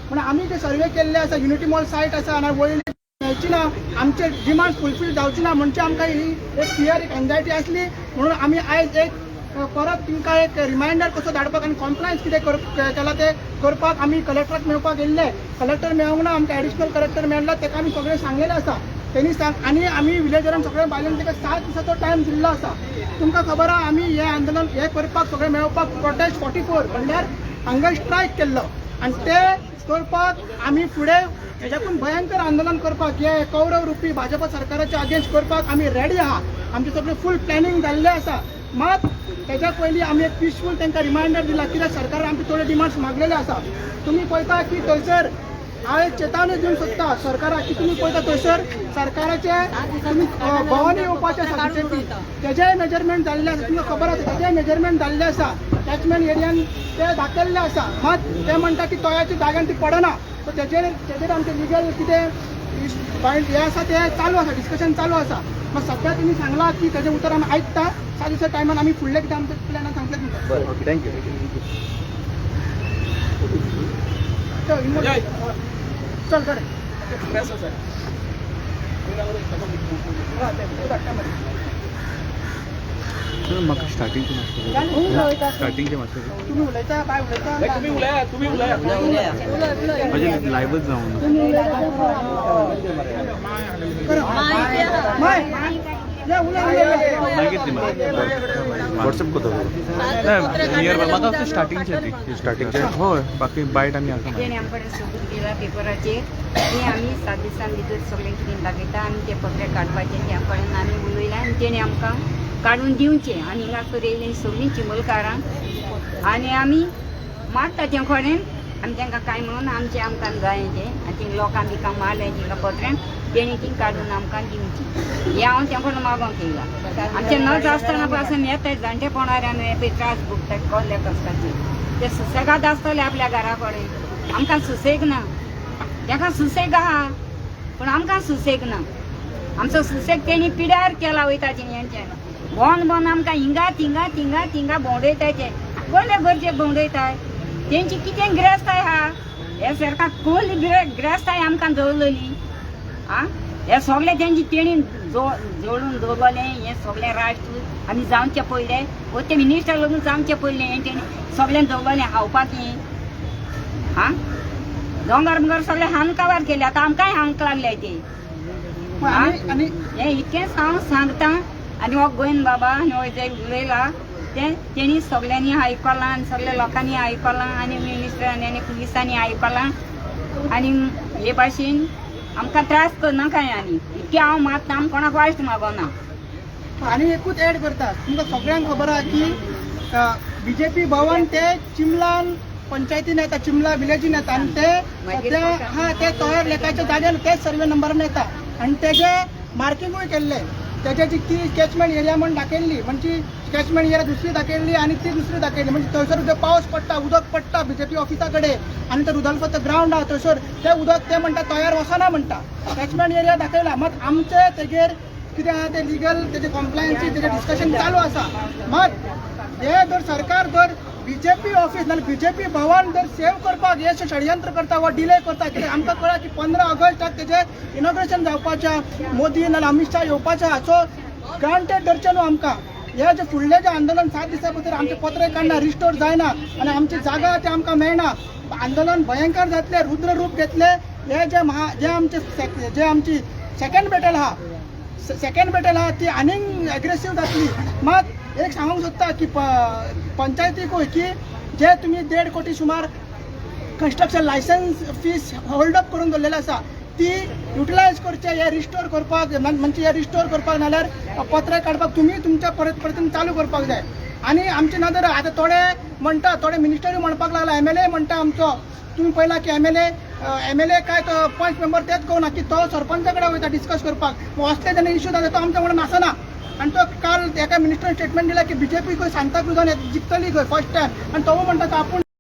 म्हणून आम्ही जे सर्वे केल्ले आसा युनिटी मॉल सायट आसा आनी वयली मेळची ना आमचे डिमांड फुलफील जावची ना म्हणजे आमकां ही एक फियर एक एन्जायटी आसली म्हणून आमी आयज एक परत तुमकां एक रिमायंडर कसो धाडपाक आनी कॉम्प्लायन्स कितें केला ते करपाक आमी कलेक्टराक मेळपाक गेल्ले. कलेक्टर मेळूंक ना आमकां एडिशनल कलेक्टर मेळ्ळा ताका आमी सगळें सांगलेलें आसा. त्यांनी सांग आनी आमी विलेजरांक सगळ्या बायलांक ताका 7 दिसाचो टायम दिल्लो आसा. तुमकां खबर आहा आमी हें आंदोलन हें करपाक सगळें मेळपाक प्रोटेस्ट 44 म्हणल्यार हांगा स्ट्रायक केल्लो आनी ते करपाक आमी फुडें हेच्याकून भयंकर आंदोलन करपाक हे कौरव रुपी भाजप सरकाराच्या अगेन्स्ट करपाक आमी रेडी आहा. आमचे सगळें फूल प्लॅनिंग जाल्लें आसा. मात तेच्या पयलीं आमी एक पिसफूल तांकां रिमायंडर दिला कित्याक सरकारान आमचे थोडे डिमांड्स मागलेले आसा. तुमी पळयता की थंयसर हांव एक चेतावणी दिवंक सोदता सरकाराक की तुमी पळयता थंयसर सरकाराचे तुमी भवानी येवपाचे आसा बीजेपी तेजेय मेजरमेंट जाल्ले आसा. तुमकां खबर आसा तेजेय मेजरमेंट जाल्ले आसा. कॅचमेंट एरियान ते दाखयल्ले आसा. मात ते म्हणटा की तोयाच्या जाग्यान ती पडना. सो तेजेर आमचे लिगल कितें हे आसा ते चालू आसा डिस्कशन चालू आसा. मग सध्या तुम्ही सांगला की त्याचे उत्तर आम्ही ऐकता 7 दिवसा टायमान आम्ही फुडले कितें आमच्या प्लॅनान सांगतले तुमकां. बरं ओके थँक्यू. चल बरें म्हाका स्टार्टिंगचे मातशें तुम्ही उलयता बाय उलयता तुम्ही उलया. म्हणजे लायव्हच जावं मागीर ती व्हॉट्सअप करतो नियर म्हाका फक्त स्टार्टिंगचे हय बाकी बायट आमी आसा. जेणे आमकडे सोदून दिला पेपराचेर ते आमी 7 दिसां भितर सगळें कितें दाखयता आनी ते पत्र काडपाचें त्या कडेन आमी उलयलां आनी तेणे आमकां काडून दिवचें आनी हिंगासर येयलीं सगळीं चिमलकारां आनी आमी मारता तें कडेन आमी तांकां कांय म्हणून आमकां जाय तें आनी थिंग लोकां बिकां मारलें थिंगा पत्र्यान तेणी ती काडून आमकां दिवची हें हांव तें कडेन मागोंक येयलां. आमचें नच आसतना पासून येताय जाणटेपणाऱ्यान हे पळय त्रास भोगतात कोल्ले कश्टाचे ते सुसेगाद आसतले आपल्या घरा कडेन. आमकां सुसेग ना ताका सुसेग आहा पूण आमकां सुसेग ना. आमचो सुसेग तेणी पिड्यार केला वयता हेंच्यान भोंवन आमकां हिंगा थिंगा थिंगा थिंगा भोंवडयताय ते कोल्ले गरजेक भोंवडयताय. तेंची कितें गिरेस्ताय आहा हे सरकार कोल्ली गिरेस्ताय आमकां दवरलेली आं हे सगळें तेंची तेणी जोडून दवरलेलें हें सगळें राष्ट्र आमी जावचे पयले वो ते मिनिस्टर लागून जावचे पयलें हें तेणी सगळें दवरलेलें खावपाक हें आं दोंगर बिंगर सगळें हांग काबार केले आतां आमकांय हांग लागले ते आणि हें इतकेंच हांव सांगता. आनी हो गोविंद बाबा आनी हो जे उलयला तेणी सगळ्यांनी आयकलां आनी सगळ्या लोकांनी आयकलां आनी मिनिस्टरांनी आनी पुलिसांनी आयकलां आनी हे भाशेन आमकां त्रास करनाकाय आनी इतके हांव मागता आमी कोणाक वायट मागोना. आणि एकूच एड करता तुमकां सगळ्यांक खबर आहा की बीजेपी भवन ते चिमलान पंचायतीन येता चिमला विलेजीन येता आनी ते सध्या हा ते तयार लेखाच्या जाग्यार तेच सर्वे नंबरान येता आनी तेजे मार्किंगूय केल्ले त्याची ती कॅचमेंट एरिया म्हणून दाखयल्ली म्हणजे कॅचमेंट एरिया दुसरी दाखयल्ली आणि ती दुसरी दाखयल्ली म्हणजे थंयसर जे पावस पडटा उदक पडटा बीजेपी ऑफिसा कडेन आणि ते रुदलपत ग्राउंड आहा थंयसर ते उदक ते म्हणटा तयार वचना म्हणटा कॅचमेंट एरिया दाखयला. मग आमचे तेजेर कितें आहा ते लिगल तेजे कॉम्प्लायन्सी तेजे डिस्कशन चालू आसा. मग हे जर सरकार जर बीजेपी ऑफिस नाल्यार बीजेपी भवन जर सेव करपाक हे षडयंत्र करता वा डिले करता कित्याक आमकां कळ्ळा की 15 ऑगस्टाक तेजे इनॉग्रेशन जावपाचें मोदी नाल्यार अमित शाह येवपाचें आहा. सो ग्रांटेड धरचें न्हू आमकां हे जे फुडलें जें आंदोलन 7 दिसां भितर आमचे पत्र काडना रिस्टोर जायना आनी आमची जागा ते आमकां मेळना आंदोलन भयंकर जातलें रुद्र रूप घेतलें. हे जे आमची सेकंड बॅटल आहा ती आनीक एग्रेसीव जातली. मात एक सांगूंक सोदता की पंचायतीकूय की जे तुमी 1.5 कोटी सुमार construction licence fees hold up करून दवरलेले आसा ती युटिलायज करचे हे रिस्टोर करपाक म्हणजे हे रिस्टोर करपाक नाल्यार पत्र काडपाक तुमी तुमच्या परत चालू करपाक जाय. आनी आमचे नदर आतां थोडे म्हणटा थोडे मिनिस्टरूय म्हणपाक लागला MLA म्हणटा आमचो तुम्ही पळयला की MLA काय तो पंच मेंबर तेच कहूना की तो सरपंचा कडेन वयता डिस्कस करपाक असले जेन्ना इश्यू जाता तो आमच्या कडेन आसना. आणि तो काल एका मिनिस्टरान स्टेटमेंट दिला की बीजेपी खंय सांताक्रुजान जिखतली खंय फर्स्ट टायम आनी तो म्हणटा आपूण